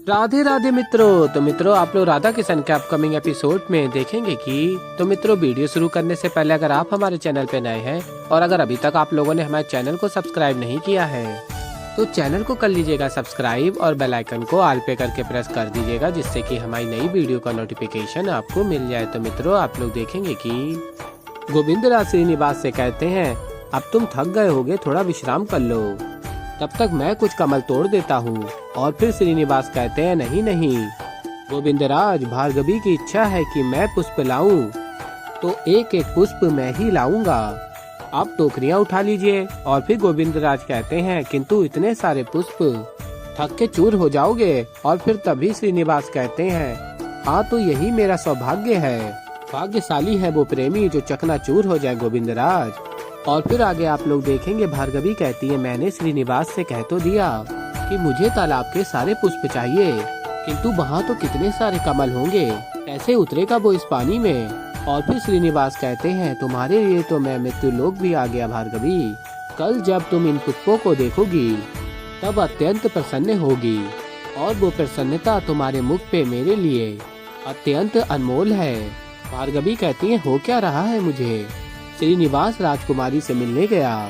राधे राधे मित्रों। तो मित्रों, आप लोग राधा किशन के अपकमिंग एपिसोड में देखेंगे कि मित्रों, वीडियो शुरू करने से पहले अगर आप हमारे चैनल पे नए हैं और अगर अभी तक आप लोगों ने हमारे चैनल को सब्सक्राइब नहीं किया है तो चैनल को कर लीजिएगा सब्सक्राइब और बेल आइकन को ऑल पे करके प्रेस कर दीजिएगा, जिससे कि हमारी नई वीडियो का नोटिफिकेशन आपको मिल जाए। तो मित्रों, आप लोग देखेंगे कि गोविंदराज श्रीनिवास से कहते हैं, अब तुम थक गए होगे, थोड़ा विश्राम कर लो, तब तक मैं कुछ कमल तोड़ देता हूँ। और फिर श्रीनिवास कहते हैं, नहीं नहीं गोविंदराज, भार्गवी की इच्छा है कि मैं पुष्प लाऊं, तो एक एक पुष्प मैं ही लाऊंगा। आप टोकरियां उठा लीजिए। और फिर गोविंदराज कहते हैं, किंतु इतने सारे पुष्प, थक के चूर हो जाओगे। और फिर तभी श्रीनिवास कहते हैं, हाँ तो यही मेरा सौभाग्य है, भाग्यशाली है वो प्रेमी जो चकनाचूर हो जाए गोविंदराज। और फिर आगे आप लोग देखेंगे, भार्गवी कहती है, मैंने श्रीनिवास से कह तो दिया कि मुझे तालाब के सारे पुष्प चाहिए, किंतु वहाँ तो कितने सारे कमल होंगे, कैसे उतरेगा वो इस पानी में। और फिर श्रीनिवास कहते हैं, तुम्हारे लिए तो मैं मृत्यु लोक भी आ गया भार्गवी। कल जब तुम इन पुष्पों को देखोगी तब अत्यंत प्रसन्न होगी, और वो प्रसन्नता तुम्हारे मुख पे मेरे लिए अत्यंत अनमोल है। भार्गवी कहती है, हो क्या रहा है मुझे। श्रीनिवास राजकुमारी से मिलने गया,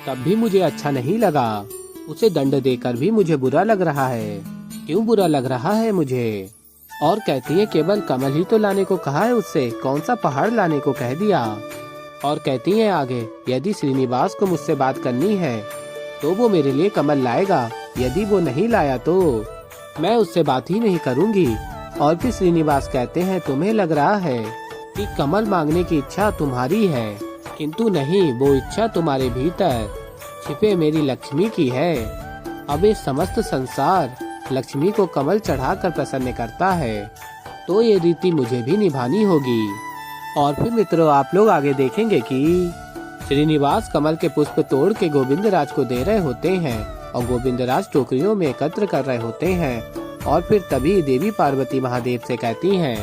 तब भी मुझे अच्छा नहीं लगा, उसे दंड देकर भी मुझे बुरा लग रहा है। क्यों बुरा लग रहा है मुझे। और कहती है, केवल कमल ही तो लाने को कहा है उससे, कौन सा पहाड़ लाने को कह दिया। और कहती है आगे, यदि श्रीनिवास को मुझसे बात करनी है तो वो मेरे लिए कमल लाएगा, यदि वो नहीं लाया तो मैं उससे बात ही नहीं करूँगी। और फिर श्रीनिवास कहते हैं, तुम्हें लग रहा है कि कमल मांगने की इच्छा तुम्हारी है, किंतु नहीं, वो इच्छा तुम्हारे भीतर छिपे मेरी लक्ष्मी की है। अब ये समस्त संसार लक्ष्मी को कमल चढ़ाकर प्रसन्न करता है, तो ये रीति मुझे भी निभानी होगी। और फिर मित्रों, आप लोग आगे देखेंगे कि श्रीनिवास कमल के पुष्प तोड़ के गोविंदराज को दे रहे होते हैं और गोविंदराज टोकरियों में एकत्र कर रहे होते हैं। और फिर तभी देवी पार्वती महादेव से कहती हैं,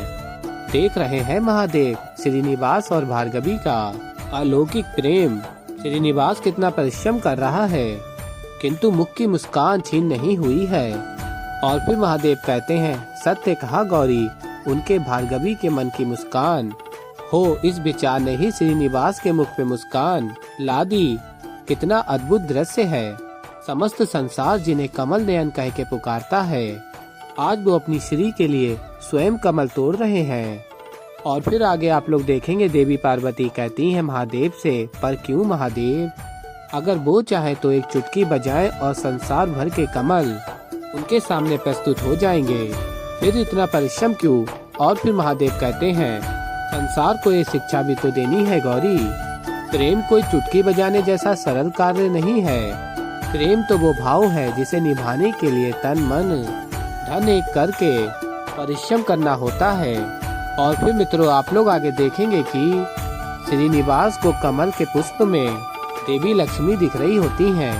देख रहे हैं महादेव, श्रीनिवास और भार्गवी का अलौकिक प्रेम। श्रीनिवास कितना परिश्रम कर रहा है, किंतु मुख की मुस्कान छीन नहीं हुई है। और फिर महादेव कहते हैं, सत्य कहा गौरी, उनके भार्गवी के मन की मुस्कान हो, इस विचार ने ही श्रीनिवास के मुख पे मुस्कान ला दी। कितना अद्भुत दृश्य है। समस्त संसार जिन्हें कमल नयन कह के पुकारता है, आज वो अपनी श्री के लिए स्वयं कमल तोड़ रहे हैं। और फिर आगे आप लोग देखेंगे, देवी पार्वती कहती हैं महादेव से, पर क्यों महादेव, अगर वो चाहे तो एक चुटकी बजाएं और संसार भर के कमल उनके सामने प्रस्तुत हो जाएंगे, फिर इतना परिश्रम क्यों। और फिर महादेव कहते हैं, संसार को ये शिक्षा भी तो देनी है गौरी, प्रेम कोई चुटकी बजाने जैसा सरल कार्य नहीं है। प्रेम तो वो भाव है जिसे निभाने के लिए तन मन धन एक करके परिश्रम करना होता है। और फिर मित्रों, आप लोग आगे देखेंगे कि श्रीनिवास को कमल के पुष्प में देवी लक्ष्मी दिख रही होती हैं,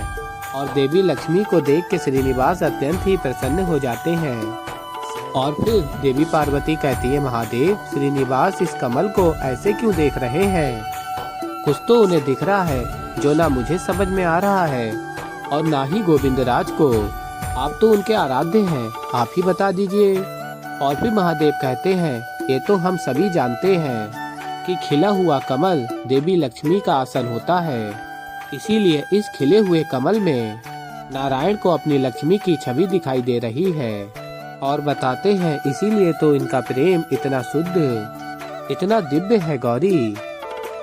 और देवी लक्ष्मी को देख के श्रीनिवास अत्यंत ही प्रसन्न हो जाते हैं। और फिर देवी पार्वती कहती है, महादेव, श्रीनिवास इस कमल को ऐसे क्यों देख रहे हैं, कुछ तो उन्हें दिख रहा है जो ना मुझे समझ में आ रहा है और ना ही गोविंदराज को। आप तो उनके आराध्य हैं, आप ही बता दीजिए। और फिर महादेव कहते हैं, ये तो हम सभी जानते हैं कि खिला हुआ कमल देवी लक्ष्मी का आसन होता है, इसीलिए इस खिले हुए कमल में नारायण को अपनी लक्ष्मी की छवि दिखाई दे रही है। और बताते हैं, इसीलिए तो इनका प्रेम इतना शुद्ध, इतना दिव्य है गौरी।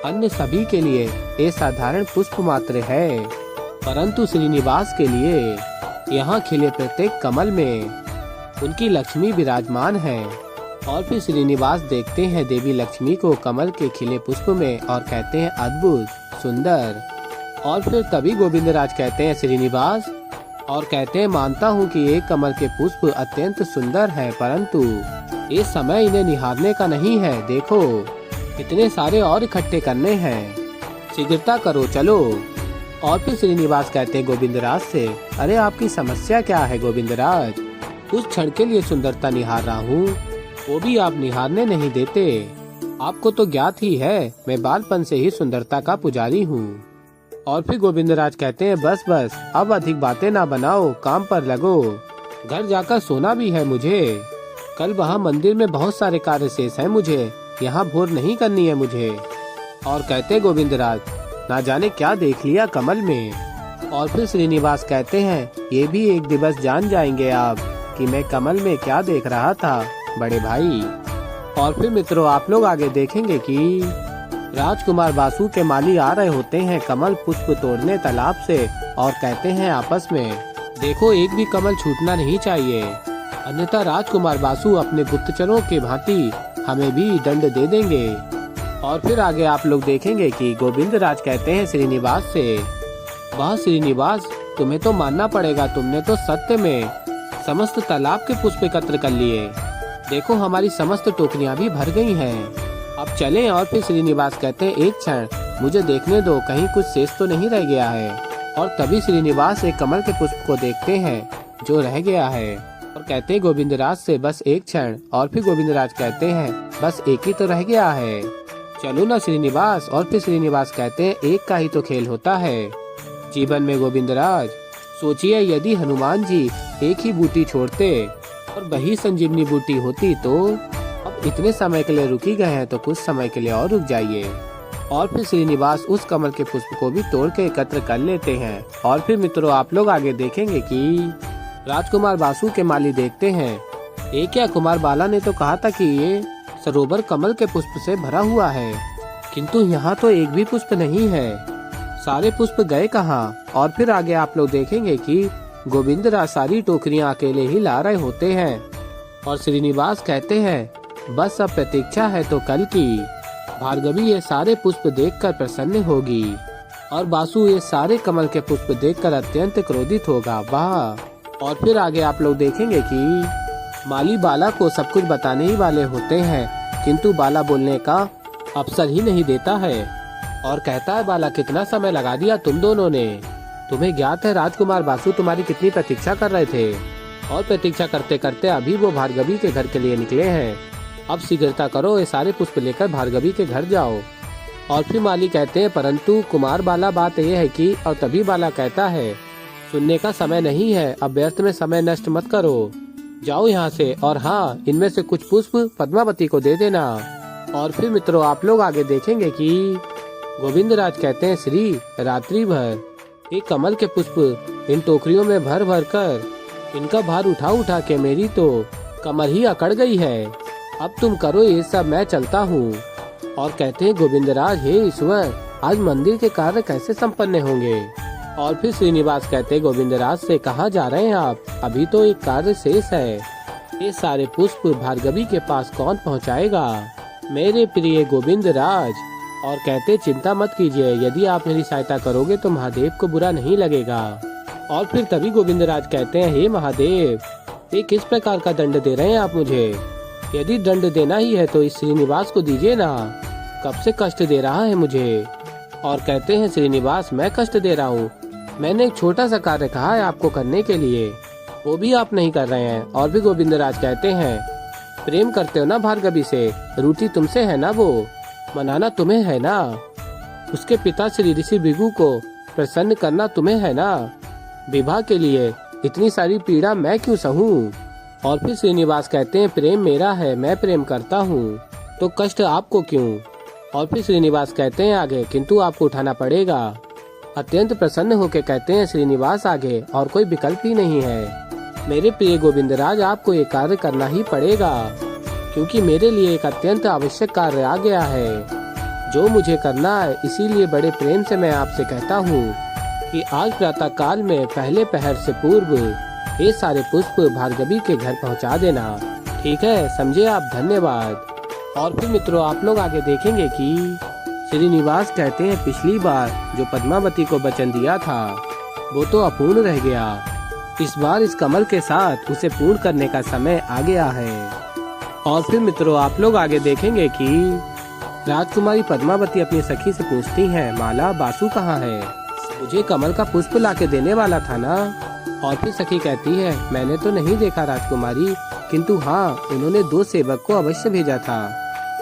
अन्य सभी के लिए ये साधारण पुष्प मात्र है, परंतु श्रीनिवास के लिए यहाँ खिले प्रत्येक कमल में उनकी लक्ष्मी विराजमान है। और फिर श्रीनिवास देखते हैं देवी लक्ष्मी को कमल के खिले पुष्प में और कहते हैं, अद्भुत सुंदर। और फिर तभी गोविंदराज कहते हैं, श्रीनिवास, और कहते हैं, मानता हूँ कि एक कमल के पुष्प अत्यंत सुंदर है, परंतु ये समय इन्हें निहारने का नहीं है। देखो, इतने सारे और इकट्ठे करने हैं, शीघ्रता करो, चलो। और फिर श्रीनिवास कहते हैं गोविंदराज से, अरे आपकी समस्या क्या है गोविंदराज, कुछ क्षण के लिए सुंदरता निहार रहा हूँ, वो भी आप निहारने नहीं देते। आपको तो ज्ञात ही है, मैं बालपन से ही सुंदरता का पुजारी हूँ। और फिर गोविंदराज कहते हैं, बस बस, अब अधिक बातें ना बनाओ, काम पर लगो। घर जाकर सोना भी है मुझे। कल वहाँ मंदिर में बहुत सारे कार्य शेष हैं मुझे, यहाँ भोर नहीं करनी है मुझे। और कहते गोविंदराज, ना जाने क्या देख लिया कमल में। और फिर श्रीनिवास कहते हैं, ये भी एक दिवस जान जाएंगे आप कि मैं कमल में क्या देख रहा था बड़े भाई। और फिर मित्रों आप लोग आगे देखेंगे कि राजकुमार बासु के माली आ रहे होते हैं कमल पुष्प तोड़ने तालाब से, और कहते हैं आपस में, देखो एक भी कमल छूटना नहीं चाहिए, अन्यथा राजकुमार बासु अपने गुप्तचरों के भांति हमें भी दंड दे देंगे। और फिर आगे आप लोग देखेंगे कि गोविंदराज कहते हैं श्रीनिवास से, वाह श्रीनिवास, तुम्हें तो मानना पड़ेगा, तुमने तो सत्य में समस्त तालाब के पुष्प एकत्र कर लिए। देखो हमारी समस्त टोकरियां भी भर गई हैं। अब चलें। और फिर श्रीनिवास कहते हैं, एक क्षण मुझे देखने दो, कहीं कुछ शेष तो नहीं रह गया है। और तभी श्रीनिवास एक कमल के पुष्प को देखते हैं जो रह गया है, और कहते हैं गोविंदराज से, बस एक क्षण। और फिर गोविंदराज कहते हैं, बस एक ही तो रह गया है, चलो ना श्रीनिवास। और फिर श्रीनिवास कहते हैं, एक का ही तो खेल होता है जीवन में गोविंदराज। सोचिए यदि हनुमान जी एक ही बूटी छोड़ते और वही संजीवनी बूटी होती तो। अब इतने समय के लिए रुकी गए हैं तो कुछ समय के लिए और रुक जाइए। और फिर श्रीनिवास उस कमल के पुष्प को भी तोड़ के एकत्र कर लेते हैं। और फिर मित्रों आप लोग आगे देखेंगे कि राजकुमार बासु के माली देखते हैं, एक क्या कुमार बाला ने तो कहा था कि ये सरोवर कमल के पुष्प से भरा हुआ है, किंतु यहाँ तो एक भी पुष्प नहीं है, सारे पुष्प गए कहाँ। और फिर आगे आप लोग देखेंगे कि गोविंदराज सारी टोकरियां अकेले ही ला रहे होते हैं, और श्रीनिवास कहते हैं, बस अब प्रतीक्षा है तो कल की। भार्गवी ये सारे पुष्प देखकर प्रसन्न होगी, और बासु ये सारे कमल के पुष्प देखकर अत्यंत क्रोधित होगा। वाह। और फिर आगे आप लोग देखेंगे कि माली बाला को सब कुछ बताने ही वाले होते हैं, किंतु बाला बोलने का अवसर ही नहीं देता है, और कहता है, बाला कितना समय लगा दिया तुम दोनों ने। तुम्हें ज्ञात है राजकुमार बासु तुम्हारी कितनी प्रतीक्षा कर रहे थे, और प्रतीक्षा करते करते अभी वो भार्गवी के घर के लिए निकले हैं। अब शीघ्रता करो, ये सारे पुष्प लेकर भार्गवी के घर जाओ। और फिर माली कहते हैं, परंतु कुमार बाला बात यह है कि। और तभी बाला कहता है, सुनने का समय नहीं है, अब व्यर्थ में समय नष्ट मत करो, जाओ यहाँ से। और हाँ, इनमें से कुछ पुष्प पद्मावती को दे देना। और फिर मित्रों आप लोग आगे देखेंगे कि गोविंदराज कहते हैं, श्री रात्रि भर एक कमल के पुष्प इन टोकरियों में भर भर कर इनका भार उठा उठा के मेरी तो कमर ही अकड़ गई है। अब तुम करो ये सब, मैं चलता हूँ। और कहते हैं गोविंदराज, हे ईश्वर, आज मंदिर के कार्य कैसे संपन्न होंगे। और फिर श्रीनिवास कहते हैं गोविंदराज से, कहाँ जा रहे हैं आप, अभी तो एक कार्य शेष है, ये सारे पुष्प भार्गवी के पास कौन पहुँचाएगा मेरे प्रिय गोविंदराज। और कहते, चिंता मत कीजिए, यदि आप मेरी सहायता करोगे तो महादेव को बुरा नहीं लगेगा। और फिर तभी गोविंदराज कहते हैं, हे महादेव, ये किस प्रकार का दंड दे रहे हैं आप मुझे। यदि दंड देना ही है तो इस श्रीनिवास को दीजिए ना, कब से कष्ट दे रहा है मुझे। और कहते हैं, श्रीनिवास मैं कष्ट दे रहा हूँ, मैंने एक छोटा सा कार्य कहा है आपको करने के लिए, वो भी आप नहीं कर रहे हैं। और भी गोविंदराज कहते हैं, प्रेम करते हो ना भार्गवी से, रूठी तुमसे है ना, वो मनाना तुम्हें है ना, उसके पिता श्री ऋषि भृगु को प्रसन्न करना तुम्हें है ना, विवाह के लिए इतनी सारी पीड़ा मैं क्यों सहूं। और फिर श्रीनिवास कहते हैं, प्रेम मेरा है, मैं प्रेम करता हूँ, तो कष्ट आपको क्यों। और फिर श्रीनिवास कहते हैं आगे, किंतु आपको उठाना पड़ेगा। अत्यंत प्रसन्न होकर कहते हैं श्रीनिवास आगे, और कोई विकल्प ही नहीं है मेरे प्रिय गोविंदराज, आपको ये कार्य करना ही पड़ेगा, क्योंकि मेरे लिए एक अत्यंत आवश्यक कार्य आ गया है जो मुझे करना है। इसीलिए बड़े प्रेम से मैं आपसे कहता हूँ कि आज प्रातः काल में पहले पहर से पूर्व ये सारे पुष्प भार्गवी के घर पहुँचा देना, ठीक है, समझे आप, धन्यवाद। और फिर मित्रों आप लोग आगे देखेंगे कि श्रीनिवास कहते हैं, पिछली बार जो पद्मावती को वचन दिया था वो तो अपूर्ण रह गया, इस बार इस कमल के साथ उसे पूर्ण करने का समय आ गया है। और फिर मित्रों आप लोग आगे देखेंगे कि राजकुमारी पद्मावती अपनी सखी से पूछती हैं, माला बासु कहाँ है, मुझे कमल का पुष्प लाके देने वाला था ना। और फिर सखी कहती है, मैंने तो नहीं देखा राजकुमारी, किंतु हाँ, उन्होंने 2 सेवक को अवश्य भेजा था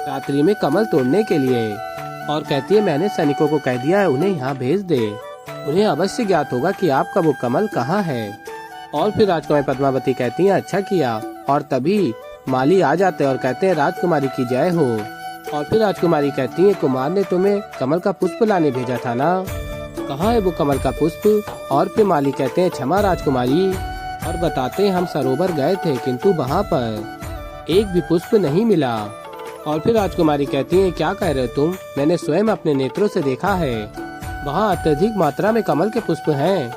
रात्रि में कमल तोड़ने के लिए। और कहती है, मैंने सैनिकों को कह दिया है उन्हें यहाँ भेज दे, उन्हें अवश्य ज्ञात होगा कि आपका वो कमल कहाँ है। और फिर राजकुमारी पद्मावती कहती है अच्छा किया। और तभी माली आ जाते हैं और कहते हैं राजकुमारी की जय हो। और फिर राजकुमारी कहती है कुमार ने तुम्हें कमल का पुष्प लाने भेजा था ना, कहाँ है वो कमल का पुष्प। और फिर माली कहते हैं क्षमा राजकुमारी, और बताते हैं हम सरोवर गए थे किंतु वहाँ पर एक भी पुष्प नहीं मिला। और फिर राजकुमारी कहती है क्या कह रहे हो तुम, मैंने स्वयं अपने नेत्रों से देखा है, वहाँ अत्यधिक मात्रा में कमल के पुष्प हैं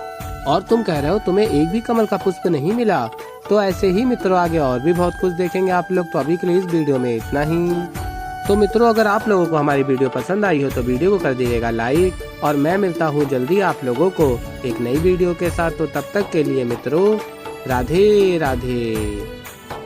और तुम कह रहे हो तुम्हें एक भी कमल का पुष्प नहीं मिला। तो ऐसे ही मित्रों आगे और भी बहुत कुछ देखेंगे आप लोग। तो अभी के लिए इस वीडियो में इतना ही। तो मित्रों अगर आप लोगों को हमारी वीडियो पसंद आई हो तो वीडियो को कर दीजिएगा लाइक। और मैं मिलता हूँ जल्दी आप लोगों को एक नई वीडियो के साथ। तो तब तक के लिए मित्रों राधे राधे।